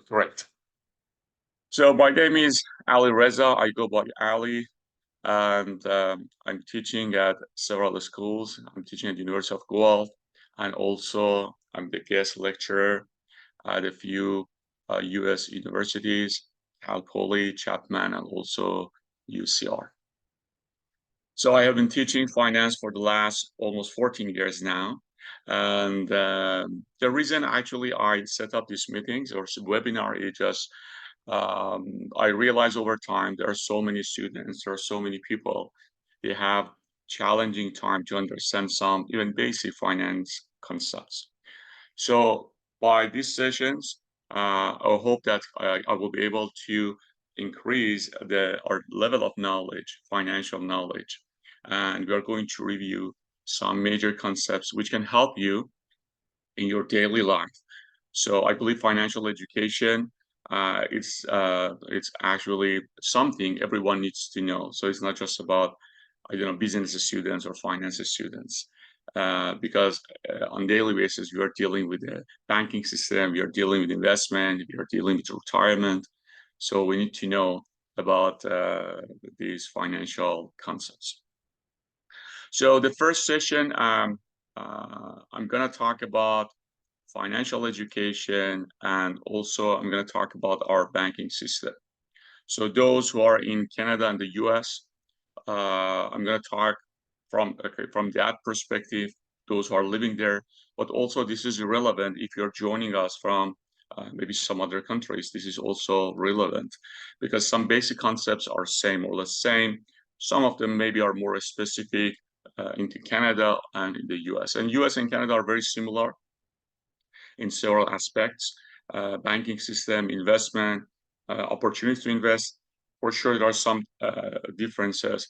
Correct. So my name is Ali Reza. I go by Ali, and I'm teaching at several schools. I'm teaching at the University of Guelph, and also I'm the guest lecturer at a few U.S. universities, Cal Poly, Chapman, and also UCR. So I have been teaching finance for the last almost 14 years now. And the reason actually I set up these meetings or webinar is just I realize over time there are so many students, there are so many people, they have challenging time to understand some even basic finance concepts. So by these sessions, I hope that I will be able to increase our level of knowledge, financial knowledge, and we are going to review some major concepts which can help you in your daily life. So I believe financial education it's actually something everyone needs to know. So it's not just about business students or finance students. Because on daily basis we are dealing with the banking system, we are dealing with investment, we are dealing with retirement. So we need to know about these financial concepts. So the first session, I'm going to talk about financial education, and also I'm going to talk about our banking system. So those who are in Canada and the US, I'm going to talk from that perspective, those who are living there. But also this is relevant if you're joining us from maybe some other countries. This is also relevant because some basic concepts are same or less same. Some of them maybe are more specific into Canada and in the US. And US and Canada are very similar in several aspects, banking system, investment, opportunities to invest. For sure, there are some differences.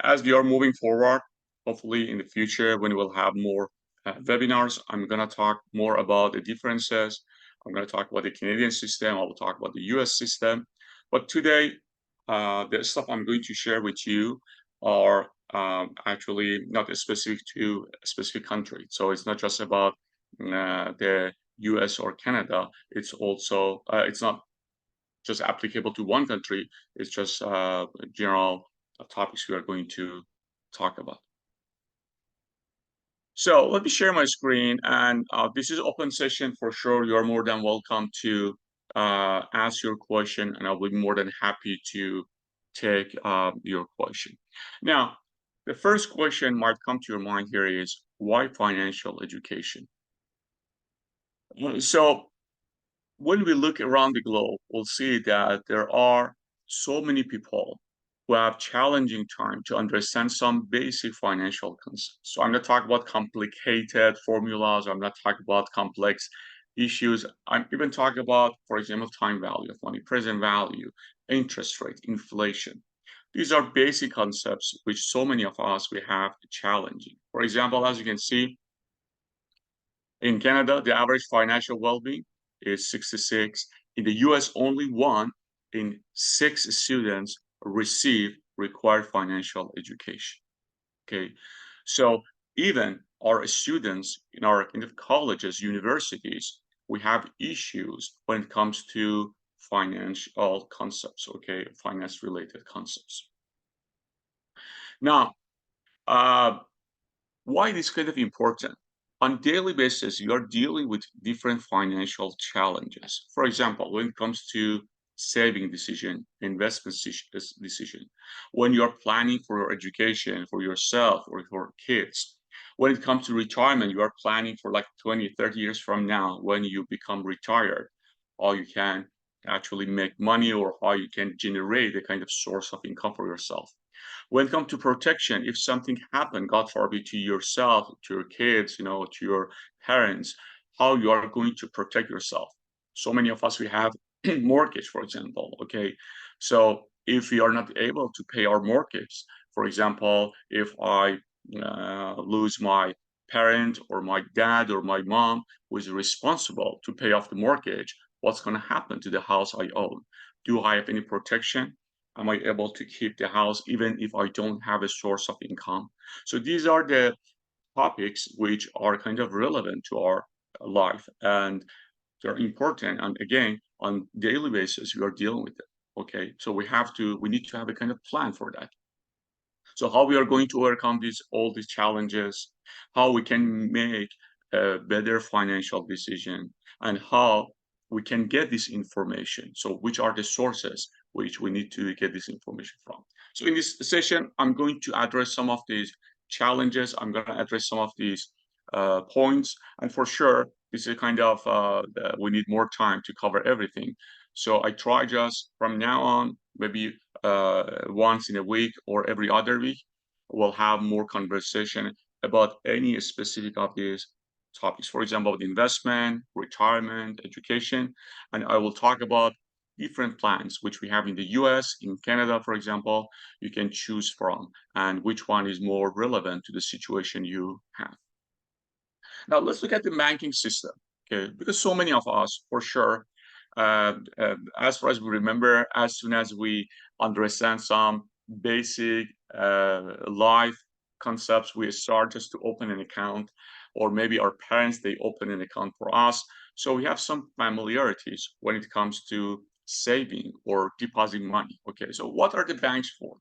As we are moving forward, hopefully in the future, when we'll have more webinars, I'm going to talk more about the differences. I'm going to talk about the Canadian system. I will talk about the US system. But today, the stuff I'm going to share with you are actually not specific to a specific country. So it's not just about the US or Canada. It's also it's not just applicable to one country. It's just general topics we are going to talk about. So let me share my screen, and this is open session for sure. You are more than welcome to ask your question, and I'll be more than happy to take your question. Now, the first question might come to your mind here is why financial education? So when we look around the globe, we'll see that there are so many people who have challenging time to understand some basic financial concepts. So I'm not talking about complicated formulas. I'm not talking about complex issues. I'm even talking about, for example, time value of money, present value, interest rate, inflation. These are basic concepts which so many of us we have challenging. For example, as you can see, in Canada, the average financial well-being is 66. In the US, only 1 in 6 students receive required financial education. Okay, so even our students in the colleges, universities, we have issues when it comes to financial concepts. Okay, finance-related concepts. Now, uh, why this kind of important? On daily basis, you are dealing with different financial challenges. For example, when it comes to saving decision, investment decision, when you're planning for your education, for yourself or for kids, when it comes to retirement, you are planning for like 20, 30 years from now, when you become retired, how you can actually make money or how you can generate a kind of source of income for yourself. When it comes to protection, if something happened, God forbid, to yourself, to your kids, to your parents, how you are going to protect yourself. So many of us, we have mortgage, for example. Okay. So if we are not able to pay our mortgage, for example, if I lose my parent or my dad or my mom who is responsible to pay off the mortgage, what's going to happen to the house I own? Do I have any protection? Am I able to keep the house even if I don't have a source of income? So these are the topics which are kind of relevant to our life. And They're important, and again, on daily basis, we are dealing with them. Okay, so we need to have a kind of plan for that. So how we are going to overcome all these challenges, how we can make a better financial decision, and how we can get this information. So which are the sources which we need to get this information from? So in this session, I'm going to address some of these challenges. I'm going to address some of these points, and for sure, this is kind of we need more time to cover everything. So I try just from now on, maybe once in a week or every other week, we'll have more conversation about any specific of these topics. For example, investment, retirement, education, and I will talk about different plans which we have in the US, in Canada, for example, you can choose from, and which one is more relevant to the situation you have. Now let's look at the banking system, okay? Because so many of us, for sure, as far as we remember, as soon as we understand some basic life concepts, we start just to open an account, or maybe our parents they open an account for us. So we have some familiarities when it comes to saving or depositing money. Okay, so what are the banks for?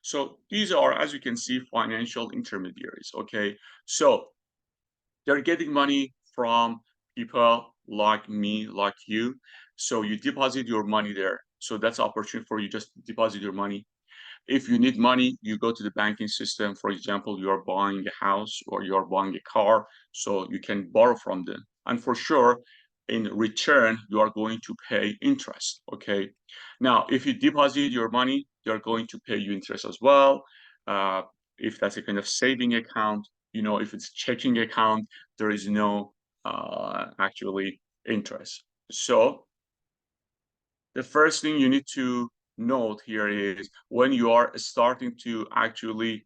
So these are, as you can see, financial intermediaries. Okay, so they're getting money from people like me, like you. So you deposit your money there. So that's opportunity for you just to deposit your money. If you need money, you go to the banking system. For example, you are buying a house or you are buying a car, so you can borrow from them. And for sure, in return, you are going to pay interest. Okay. Now, if you deposit your money, they're going to pay you interest as well. Uh, if that's a kind of saving account, if it's checking account, there is no actually interest. So the first thing you need to note here is when you are starting to actually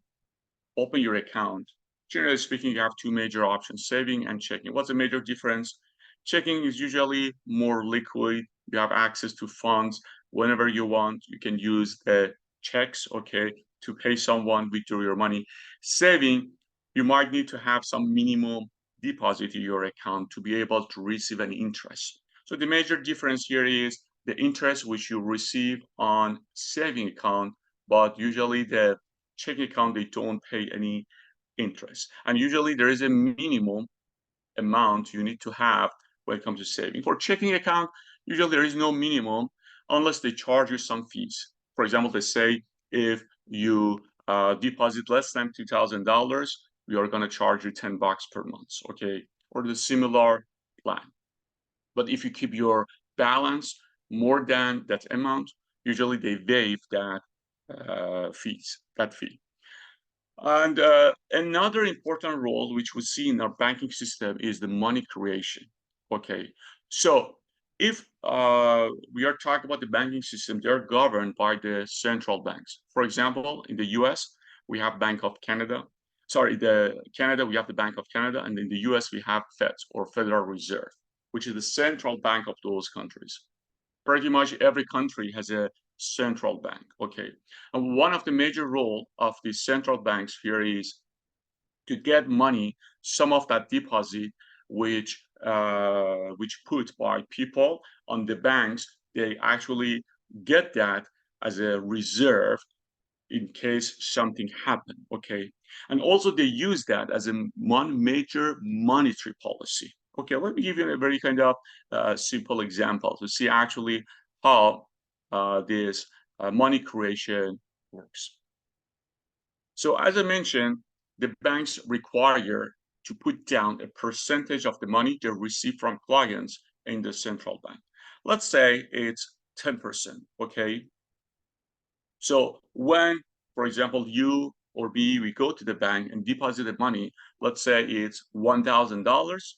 open your account, generally speaking, you have two major options, saving and checking. What's the major difference? Checking is usually more liquid. You have access to funds whenever you want. You can use the checks, okay, to pay someone, withdraw your money. Saving, you might need to have some minimum deposit in your account to be able to receive an interest. So the major difference here is the interest which you receive on saving account, but usually the checking account, they don't pay any interest. And usually there is a minimum amount you need to have when it comes to saving. For checking account, usually there is no minimum unless they charge you some fees. For example, they say if you deposit less than $2,000, we are going to charge you $10 per month, okay? Or the similar plan. But if you keep your balance more than that amount, usually they waive that that fee. And another important role which we see in our banking system is the money creation. Okay, so if we are talking about the banking system, they're governed by the central banks. For example, in the US, we have Bank of Canada. Sorry, the Canada, we have the Bank of Canada, and in the US, we have Fed or Federal Reserve, which is the central bank of those countries. Pretty much every country has a central bank. Okay, and one of the major role of the central banks here is to get money, some of that deposit which put by people on the banks, they actually get that as a reserve in case something happened. Okay, and also they use that as one major monetary policy. Okay, let me give you a very kind of simple example to see actually how this money creation works. So as I mentioned, the banks require to put down a percentage of the money they receive from clients in the central bank. Let's say it's 10%, okay? So when, for example, you or me, we go to the bank and deposit the money, let's say it's $1,000,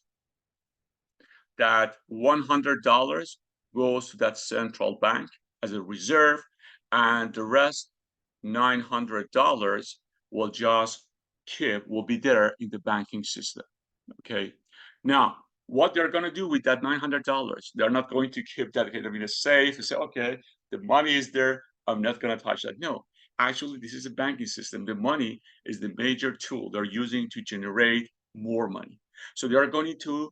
that $100 goes to that central bank as a reserve, and the rest, $900, will be there in the banking system. Okay. Now, what they're going to do with that $900, they're not going to keep that in a safe and say, okay, the money is there, I'm not going to touch that. No, actually, this is a banking system. The money is the major tool they're using to generate more money. So they are going to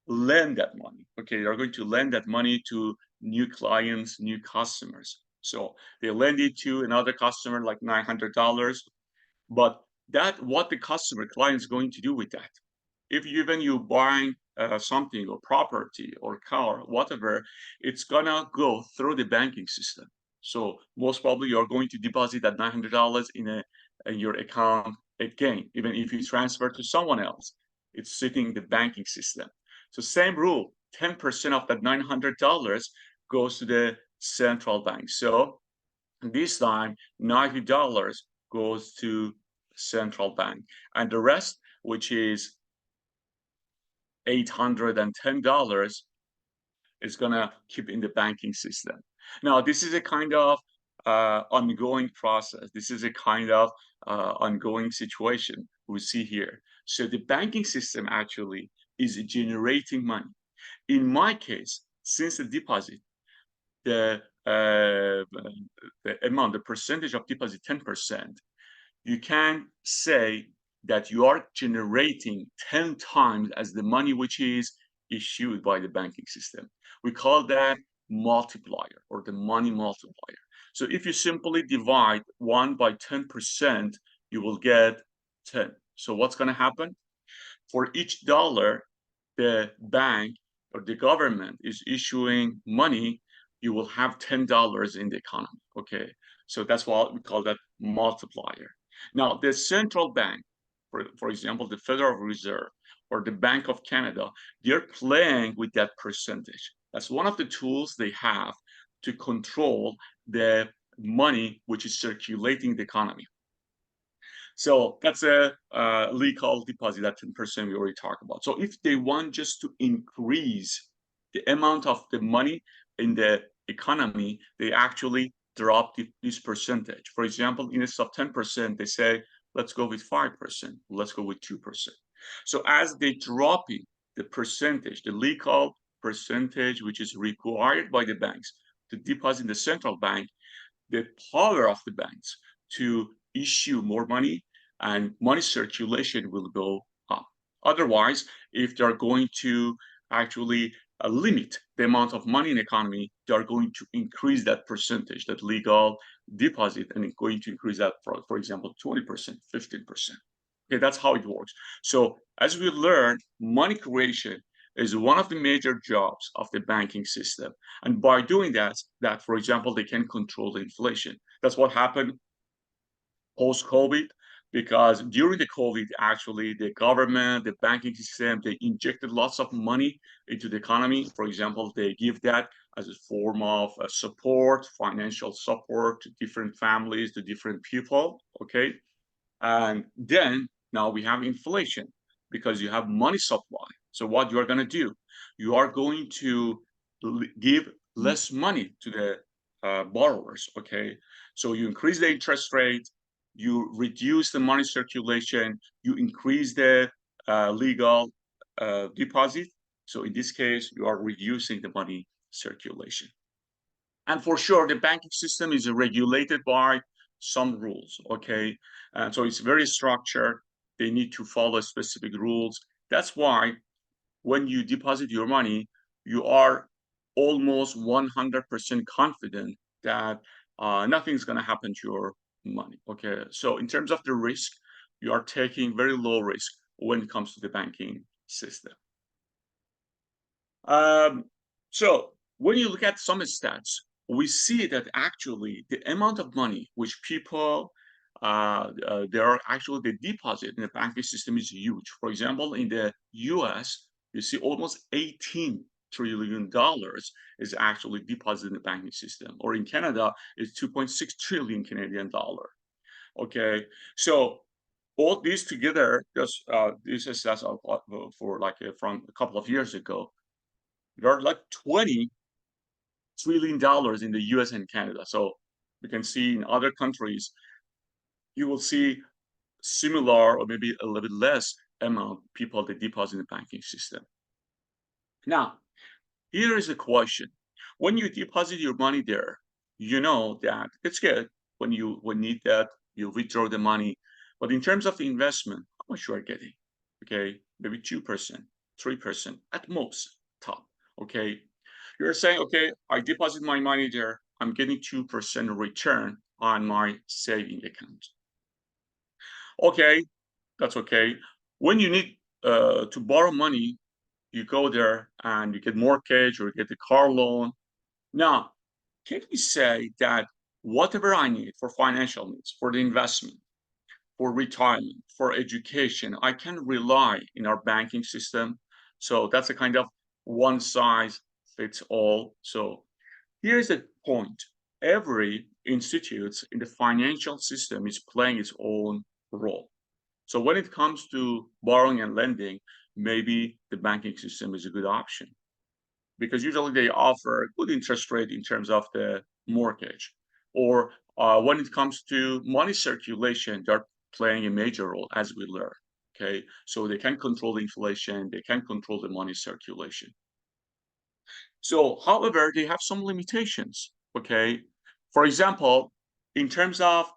lend that money. Okay, they're going to lend that money to new clients, new customers. So they lend it to another customer like $900, but that what the customer client is going to do with that. If even you buying something or property or car, whatever, it's gonna go through the banking system. So most probably you're going to deposit that $900 in your account again, even if you transfer to someone else, it's sitting in the banking system. So same rule, 10% of that $900 goes to the central bank. So this time, $90 goes to central bank, and the rest, which is $810, is gonna keep in the banking system. Now, this is a kind of ongoing process. This is a kind of ongoing situation we see here. So the banking system actually is generating money. In my case, since the deposit, the amount, the percentage of deposit, 10%, you can say that you are generating 10 times as the money which is issued by the banking system. We call that multiplier or the money multiplier. So if you simply divide 1 by 10%, you will get 10. So what's going to happen? For each dollar the bank or the government is issuing money, you will have $10 in the economy. Okay, so that's what we call that multiplier. Now, the central bank, for example, the Federal Reserve or the Bank of Canada, they're playing with that percentage. That's one of the tools they have to control the money which is circulating the economy. So that's a legal deposit, that 10% we already talked about. So if they want just to increase the amount of the money in the economy, they actually drop this percentage. For example, instead of 10%, they say, let's go with 5%, let's go with 2%. So as they dropping the percentage, the legal percentage, which is required by the banks to deposit in the central bank, the power of the banks to issue more money and money circulation will go up. Otherwise, if they're going to actually limit the amount of money in the economy, they're going to increase that percentage, that legal deposit, and it's going to increase that, for example, 20%, 15%. Okay, that's how it works. So as we learn, money creation is one of the major jobs of the banking system. And by doing that, for example, they can control the inflation. That's what happened post-COVID, because during the COVID, actually, the government, the banking system, they injected lots of money into the economy. For example, they give that as a form of support, financial support to different families, to different people, okay? And then now we have inflation because you have money supply. So what you are going to do, you are going to give less money to the borrowers. Okay, so you increase the interest rate, you reduce the money circulation, you increase the legal deposit. So in this case, you are reducing the money circulation. And for sure, the banking system is regulated by some rules, okay? And so it's very structured. They need to follow specific rules. That's why when you deposit your money, you are almost 100% confident that nothing's going to happen to your money, okay? So in terms of the risk, you are taking very low risk when it comes to the banking system. Um, so when you look at some stats, we see that actually the amount of money which people they are actually the deposit in the banking system is huge. For example, in the US, you see almost $18 trillion is actually deposited in the banking system, or in Canada, it's 2.6 trillion Canadian dollar. Okay, so all these together, just this is that's for like from a couple of years ago, there are like $20 trillion in the US and Canada. So you can see in other countries, you will see similar or maybe a little bit less amount of people that deposit in the banking system. Now, here is a question. When you deposit your money there, you know that it's good when you need that, you withdraw the money. But in terms of the investment, how much you are getting? Okay, maybe 2%. 3% at most top. Okay. You're saying, okay, I deposit my money there. I'm getting 2% return on my saving account. Okay, that's okay. When you need to borrow money, you go there and you get mortgage or you get the car loan. Now, can we say that whatever I need for financial needs, for the investment, for retirement, for education, I can rely in our banking system. So that's a kind of one size fits all. So here's the point. Every institute in the financial system is playing its own role. So when it comes to borrowing and lending, maybe the banking system is a good option because usually they offer good interest rate in terms of the mortgage. Or when it comes to money circulation, they're playing a major role as we learn. Okay, so they can control the inflation, they can control the money circulation. So, however, they have some limitations. Okay, for example, in terms of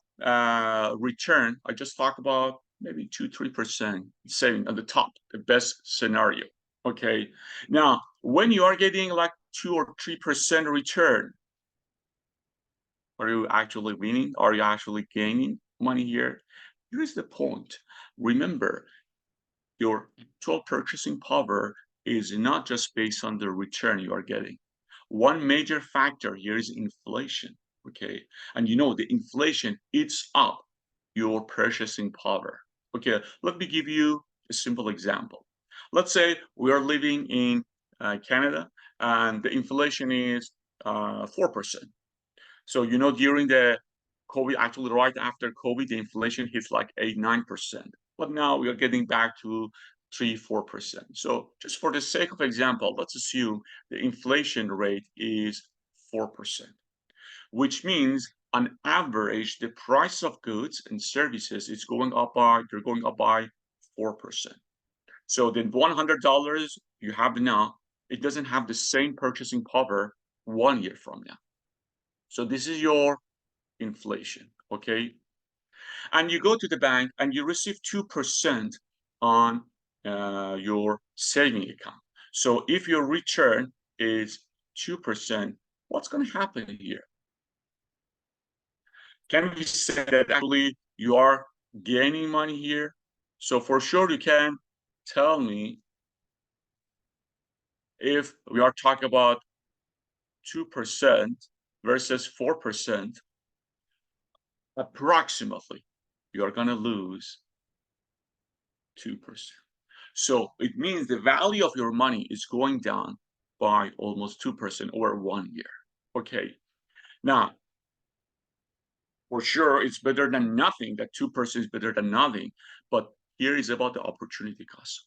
return, I just talked about maybe 2-3% saving on the top, the best scenario. Okay, now when you are getting like 2 or 3% return, are you actually winning? Are you actually gaining money here? Here's the point. Remember, your actual purchasing power is not just based on the return you are getting. One major factor here is inflation. Okay. And you know, the inflation eats up your purchasing power. Okay. Let me give you a simple example. Let's say we are living in Canada and the inflation is 4%. So, you know, during the COVID, actually right after COVID, the inflation hits like 8-9%. But now we are getting back to 3-4%. So just for the sake of example, let's assume the inflation rate is 4%, which means on average, the price of goods and services is going up by, they're going up by 4%. So the $100 you have now, it doesn't have the same purchasing power 1 year from now. So this is your inflation, okay? And you go to the bank and you receive 2% on your saving account. So if your return is 2%, what's going to happen here? Can we say that actually you are gaining money here? So for sure you can tell me if we are talking about 2% versus 4%, approximately you are going to lose 2%. So it means the value of your money is going down by almost 2% over 1 year. Okay. Now, for sure, it's better than nothing. That 2% is better than nothing. But here is about the opportunity cost.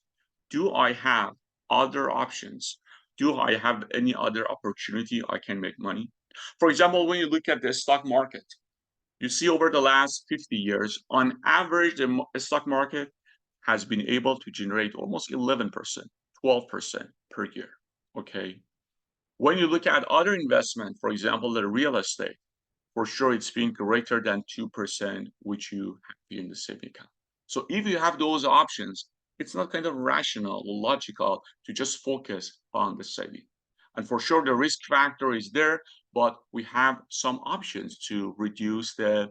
Do I have other options? Do I have any other opportunity I can make money? For example, when you look at the stock market, you see over the last 50 years, on average, the stock market has been able to generate almost 11%, 12% per year. Okay. When you look at other investment, for example, the real estate, for sure it's been greater than 2%, which you have in the saving account. So if you have those options, it's not kind of rational or logical to just focus on the saving. And for sure, the risk factor is there, but we have some options to reduce the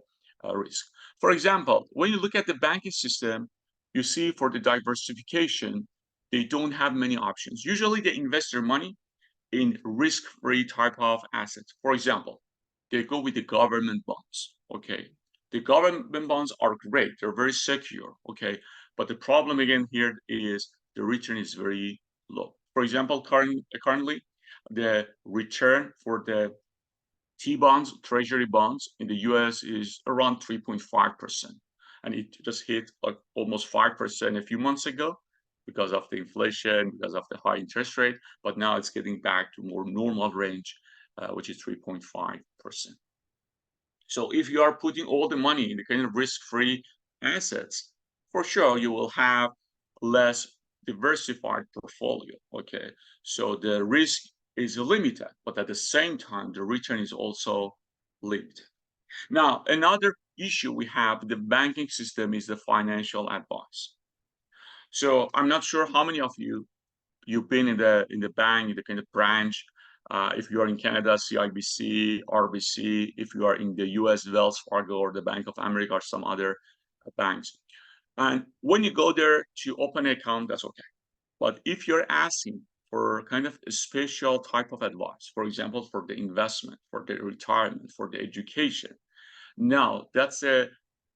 risk. For example, when you look at the banking system, you see for the diversification, they don't have many options. Usually they invest their money in risk-free type of assets. For example, they go with the government bonds. Okay. The government bonds are great. They're very secure. Okay. But the problem again here is the return is very low. For example, currently the return for the T bonds, treasury bonds in the US is around 3.5%. And it just hit like almost 5% a few months ago because of the inflation, because of the high interest rate. But now it's getting back to more normal range, which is 3.5%. So if you are putting all the money in the kind of risk-free assets, for sure you will have less diversified portfolio. Okay, so the risk is limited, but at the same time, the return is also limited. Now, another issue we have the banking system is the financial advice. So I'm not sure how many of you you've been in the bank, in the kind of branch. If you are in Canada, CIBC, RBC. If you are in the US, Wells Fargo or the Bank of America or some other banks. And when you go there to open an account, that's okay. But if you're asking for kind of a special type of advice, for example, for the investment, for the retirement, for the education, now that's a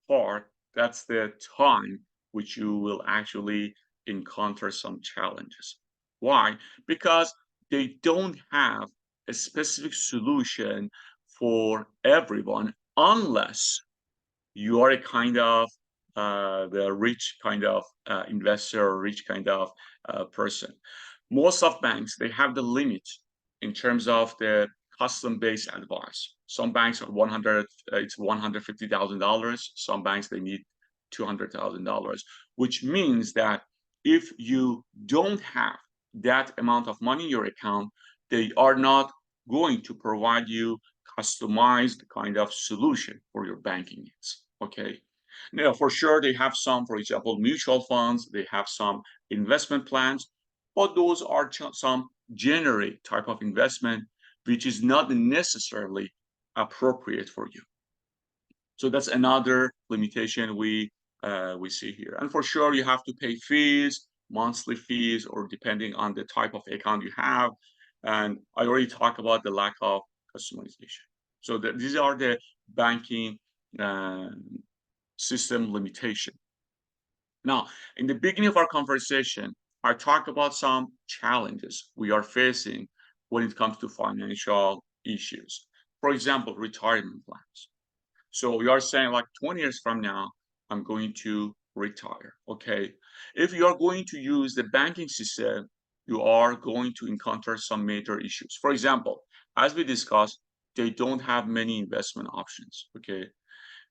part, that's the time which you will actually encounter some challenges. Why? Because they don't have a specific solution for everyone unless you are a kind of the rich kind of investor or rich kind of person. Most of banks, they have the limit in terms of the custom-based advice. Some banks are 100, it's $150,000. Some banks, they need $200,000, which means that if you don't have that amount of money in your account, they are not going to provide you customized kind of solution for your banking needs. Okay. Now, for sure, they have some, for example, mutual funds, they have some investment plans, but those are some generic type of investment, which is not necessarily appropriate for you. So that's another limitation we see here. And for sure, you have to pay fees, monthly fees, or depending on the type of account you have. And I already talked about the lack of customization. So these are the banking uh, system limitation. Now, in the beginning of our conversation, I talked about some challenges we are facing when it comes to financial issues. For example, retirement plans. So we are saying like 20 years from now, I'm going to retire. Okay. If you are going to use the banking system, you are going to encounter some major issues. For example, as we discussed, they don't have many investment options. Okay.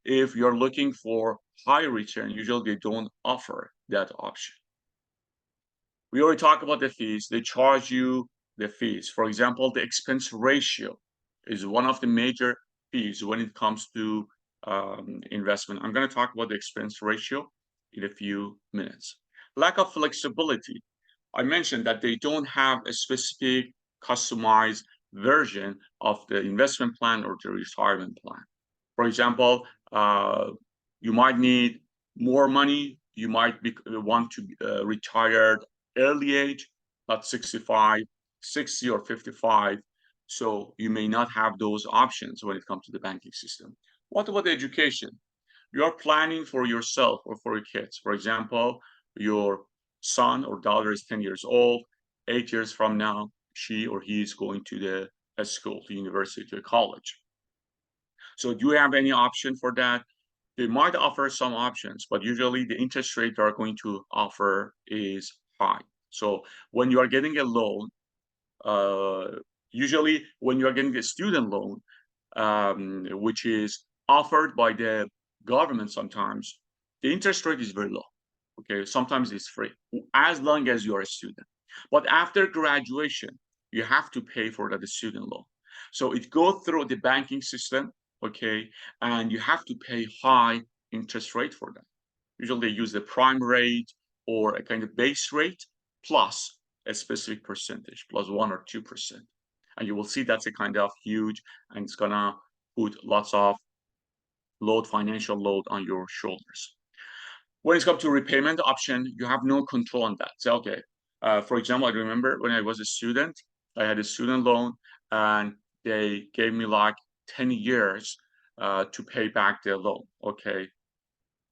If you're looking for high return, usually they don't offer that option. We already talked about the fees. They charge you the fees. For example, the expense ratio is one of the major fees when it comes to investment. I'm going to talk about the expense ratio in a few minutes. Lack of flexibility. I mentioned that they don't have a specific customized version of the investment plan or the retirement plan. For example, you might need more money. You might want to retire early age, not 65, 60 or 55. So you may not have those options when it comes to the banking system. What about education? You're planning for yourself or for your kids. For example, your son or daughter is 10 years old. 8 years from now, she or he is going to the a school, to university, to a college. So do you have any option for that? They might offer some options, but usually the interest rate they are going to offer is high. So when you are getting a loan, uh, usually when you are getting a student loan, which is offered by the government sometimes, the interest rate is very low. Okay, sometimes it's free as long as you are a student. But after graduation, you have to pay for that student loan. So it goes through the banking system, okay, and you have to pay high interest rate for that. Usually they use the prime rate or a kind of base rate plus a specific percentage, plus 1 or 2%. And you will see that's a kind of huge, and it's gonna put lots of financial load on your shoulders. When it comes to repayment option, you have no control on that. So, okay, for example, I remember when I was a student, I had a student loan, and they gave me like 10 years to pay back the loan. Okay,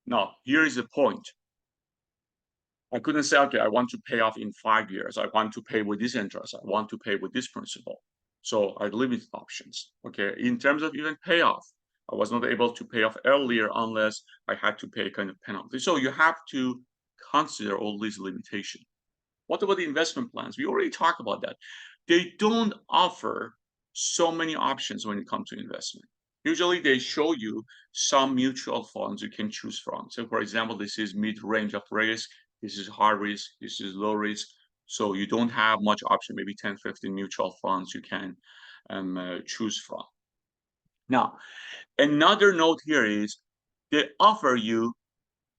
now here is the point. I couldn't say, okay, I want to pay off in 5 years. I want to pay with this interest. I want to pay with this principal. So I limited options. Okay. In terms of even payoff, I was not able to pay off earlier unless I had to pay kind of penalty. So you have to consider all these limitations. What about the investment plans? We already talked about that. They don't offer so many options when it comes to investment. Usually they show you some mutual funds you can choose from. So for example, this is mid-range of risk, this is high risk, this is low risk. So you don't have much option, maybe 10, 15 mutual funds you can choose from. Now, another note here is they offer you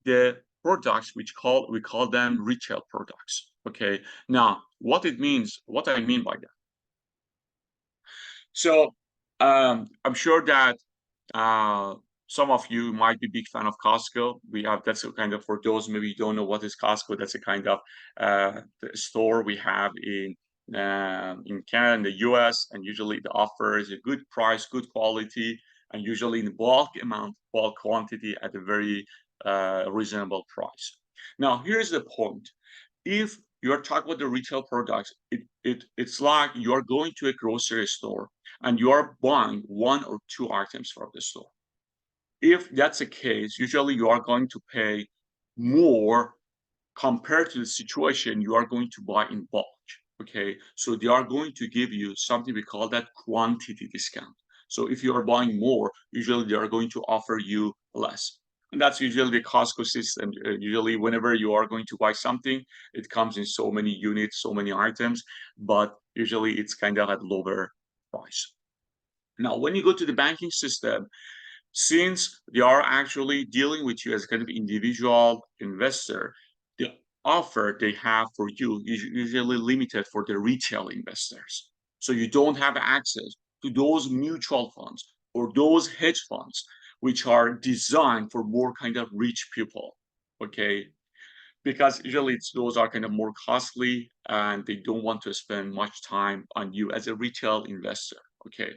the products which we call them retail products. Okay, now what it means, what I mean by that. So I'm sure that uh, some of you might be big fan of Costco. We have that's a kind of for those maybe you don't know what is Costco. That's a kind of the store we have in Canada and the U.S. And usually the offer is a good price, good quality, and usually in bulk amount, bulk quantity at a very reasonable price. Now here's the point: if you're talking about the retail products, it's like you're going to a grocery store and you're buying one or two items from the store. If that's the case, usually you are going to pay more compared to the situation you are going to buy in bulk. Okay, so they are going to give you something we call that quantity discount. So if you are buying more, usually they are going to offer you less. And that's usually the Costco system. Usually, whenever you are going to buy something, it comes in so many units, so many items, but usually it's kind of at lower price. Now, when you go to the banking system, since they are actually dealing with you as a kind of individual investor, the offer they have for you is usually limited for the retail investors. So you don't have access to those mutual funds or those hedge funds, which are designed for more kind of rich people. Okay. Because usually it's those are kind of more costly and they don't want to spend much time on you as a retail investor. Okay.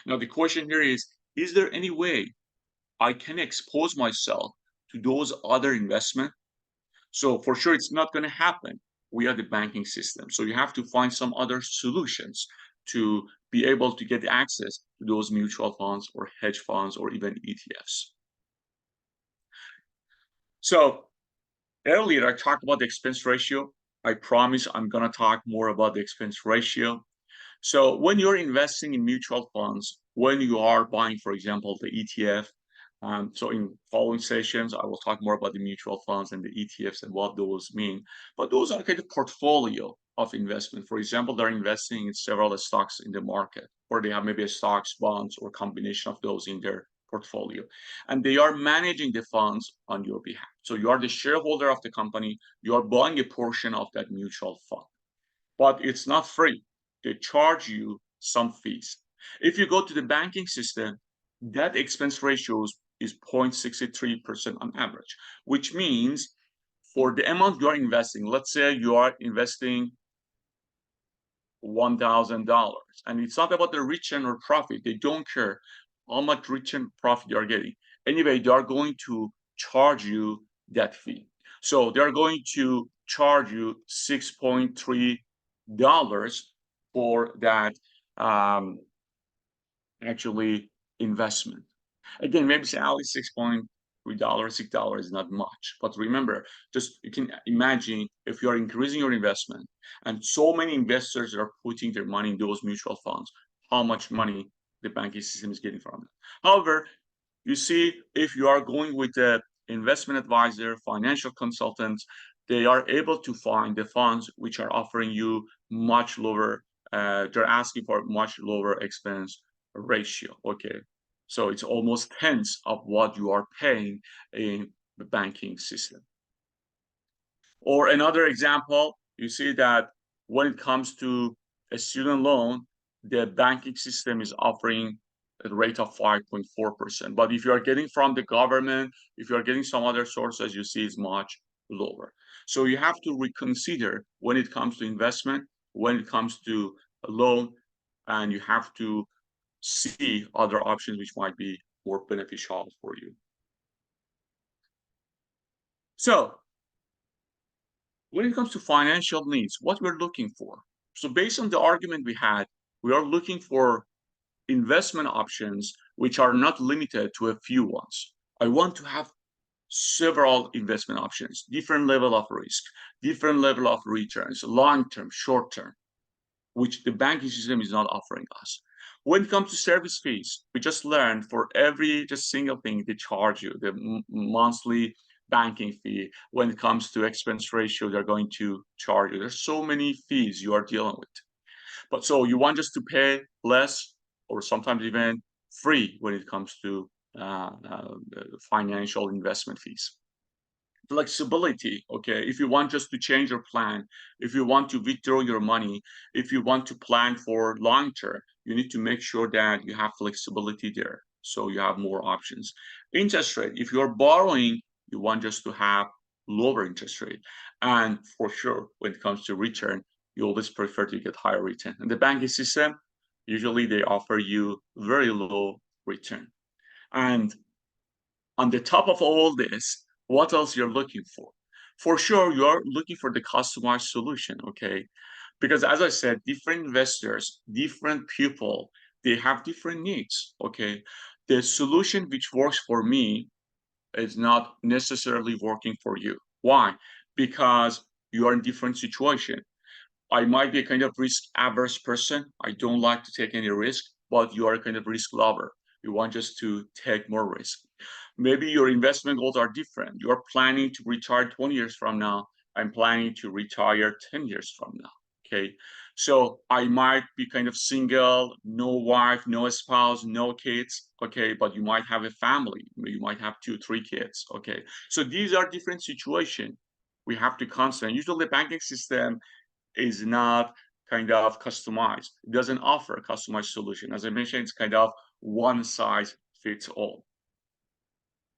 Now the question here is there any way I can expose myself to those other investment? So for sure, it's not going to happen. We are the banking system. So you have to find some other solutions to be able to get access to those mutual funds or hedge funds or even ETFs. So earlier, I talked about the expense ratio. I promise I'm going to talk more about the expense ratio. So when you're investing in mutual funds, when you are buying, for example, the ETF, so in following sessions, I will talk more about the mutual funds and the ETFs and what those mean. But those are kind of portfolio of investment. For example, they're investing in several stocks in the market, or they have maybe a stocks, bonds, or combination of those in their portfolio. And they are managing the funds on your behalf. So you are the shareholder of the company, you are buying a portion of that mutual fund, but it's not free. They charge you some fees. If you go to the banking system, that expense ratio is 0.63% on average, which means for the amount you are investing, let's say you are investing $1,000, and it's not about the return or profit. They don't care how much return profit you are getting. Anyway, they are going to charge you that fee. So they're going to charge you $6.3 for that actually investment. Again, maybe say, Ali, $6.3, $6 is not much. But remember, just you can imagine if you're increasing your investment and so many investors are putting their money in those mutual funds, how much money the banking system is getting from it. However, you see, if you are going with the investment advisor, financial consultants, they are able to find the funds which are offering you much lower, they're asking for much lower expense ratio. Okay. So it's almost tenths of what you are paying in the banking system. Or another example, you see that when it comes to a student loan, the banking system is offering a rate of 5.4%. But if you are getting from the government, if you are getting some other sources, you see it's much lower. So you have to reconsider when it comes to investment, when it comes to a loan, and you have to see other options which might be more beneficial for you. So when it comes to financial needs, what we're looking for. So based on the argument we had, we are looking for investment options which are not limited to a few ones. I want to have several investment options, different level of risk, different level of returns, long-term, short-term, which the banking system is not offering us. When it comes to service fees, we just learned for every just single thing they charge you, the monthly banking fee. When it comes to expense ratio, they're going to charge you. There's so many fees you are dealing with. But so you want just to pay less or sometimes even free when it comes to financial investment fees. flexibility. Okay, if you want just to change your plan, if you want to withdraw your money, if you want to plan for long term, you need to make sure that you have flexibility there, so you have more options. Interest rate, if you're borrowing, you want just to have lower interest rate. And for sure, when it comes to return, you always prefer to get higher return. And the banking system, usually they offer you very low return. And on the top of all this, what else you're looking for? For sure, you're looking for the customized solution, okay? Because as I said, different investors, different people, they have different needs, okay? The solution which works for me is not necessarily working for you. Why? Because you are in different situation. I might be a kind of risk averse person. I don't like to take any risk, but you are a kind of risk lover. You want just to take more risk. Maybe your investment goals are different. You're planning to retire 20 years from now. I'm planning to retire 10 years from now. Okay. So I might be kind of single, no wife, no spouse, no kids. Okay. But you might have a family. You might have two, three kids. Okay. So these are different situations we have to consider. Usually the banking system is not kind of customized. It doesn't offer a customized solution. As I mentioned, it's kind of one size fits all.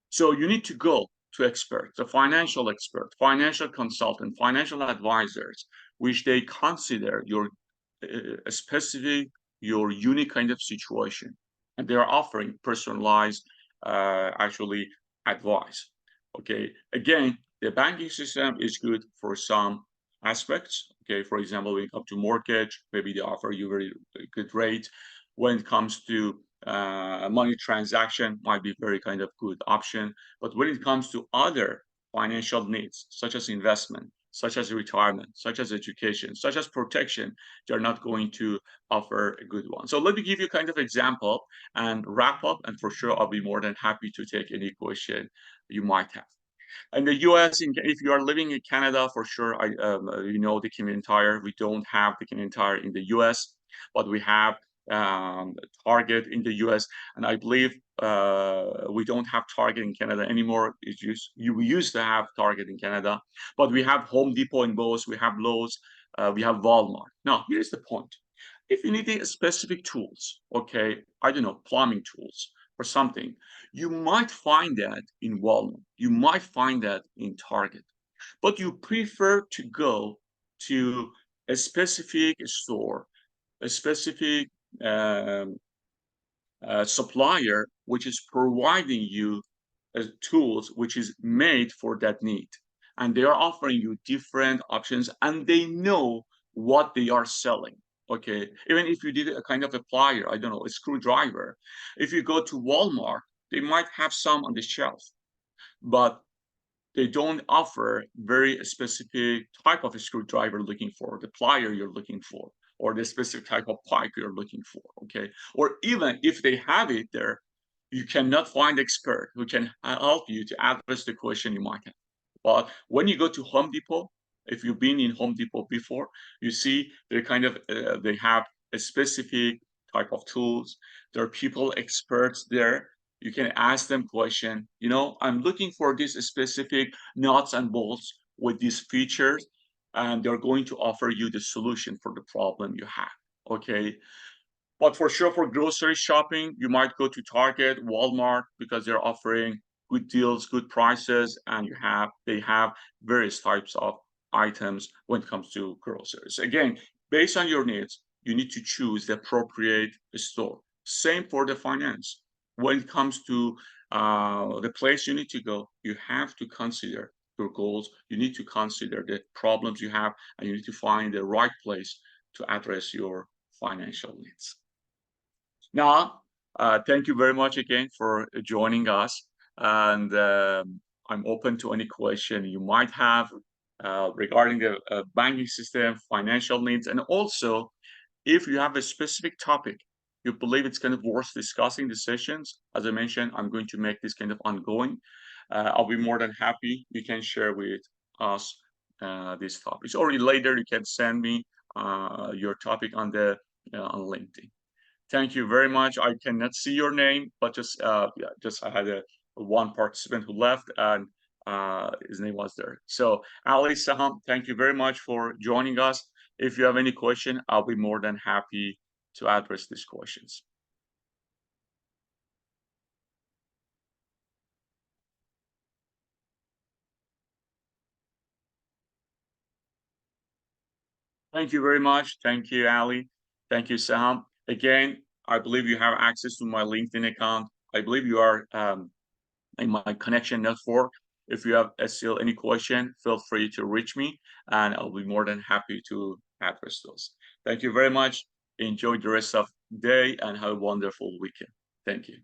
So you need to go to experts, the financial expert, financial consultant, financial advisors, which they consider your specific, your unique kind of situation, and they are offering personalized, actually advice. Okay, again, the banking system is good for some aspects. Okay, for example, when it comes to mortgage, maybe they offer you very good rate. When it comes to money transaction, might be very kind of good option. But when it comes to other financial needs, such as investment, such as retirement, such as education, such as protection, they're not going to offer a good one. So let me give you kind of example and wrap up. And for sure, I'll be more than happy to take any question you might have. In the US, if you are living in Canada, for sure, you know the Canadian Tire. We don't have the Canadian Tire in the US, but we have Target in the US, and I believe we don't have Target in Canada anymore. It's just we used to have Target in Canada, but we have Home Depot in both. We have Lowe's, we have Walmart. Now, here's the point: if you need specific tools, okay, I don't know, plumbing tools or something, you might find that in Walmart, you might find that in Target, but you prefer to go to a specific store, a specific um, supplier which is providing you tools which is made for that need, and they are offering you different options, and they know what they are selling. Okay, even if you did a kind of a plier, I don't know, a screwdriver, if you go to Walmart, they might have some on the shelf, but they don't offer very specific type of a screwdriver looking for, the plier you're looking for, or the specific type of pipe you're looking for. Okay, or even if they have it there, you cannot find expert who can help you to address the question you might have. But when you go to Home Depot, if you've been in Home Depot before, you see they kind of they have a specific type of tools. There are people experts there. You can ask them question. You know, I'm looking for this specific nuts and bolts with these features, and they're going to offer you the solution for the problem you have. Okay, but for sure, for grocery shopping, you might go to Target, Walmart, because they're offering good deals, good prices, and they have various types of items when it comes to groceries. Again, based on your needs, you need to choose the appropriate store. Same for the finance. When it comes to the place you need to go, you have to consider your goals. You need to consider the problems you have, and you need to find the right place to address your financial needs. Now, thank you very much again for joining us, and I'm open to any question you might have regarding the banking system, financial needs, and also if you have a specific topic you believe it's kind of worth discussing the sessions. As I mentioned, I'm going to make this kind of ongoing. I'll be more than happy. You can share with us these topics, or later you can send me your topic on the on LinkedIn. Thank you very much. I cannot see your name, but just yeah, just I had a one participant who left, and his name was there. So Ali, Saham, thank you very much for joining us. If you have any question, I'll be more than happy to address these questions. Thank you very much. Thank you, Ali. Thank you, Saham. Again, I believe you have access to my LinkedIn account. I believe you are in my connection network. If you have still any question, feel free to reach me, and I'll be more than happy to address those. Thank you very much. Enjoy the rest of the day and have a wonderful weekend. Thank you.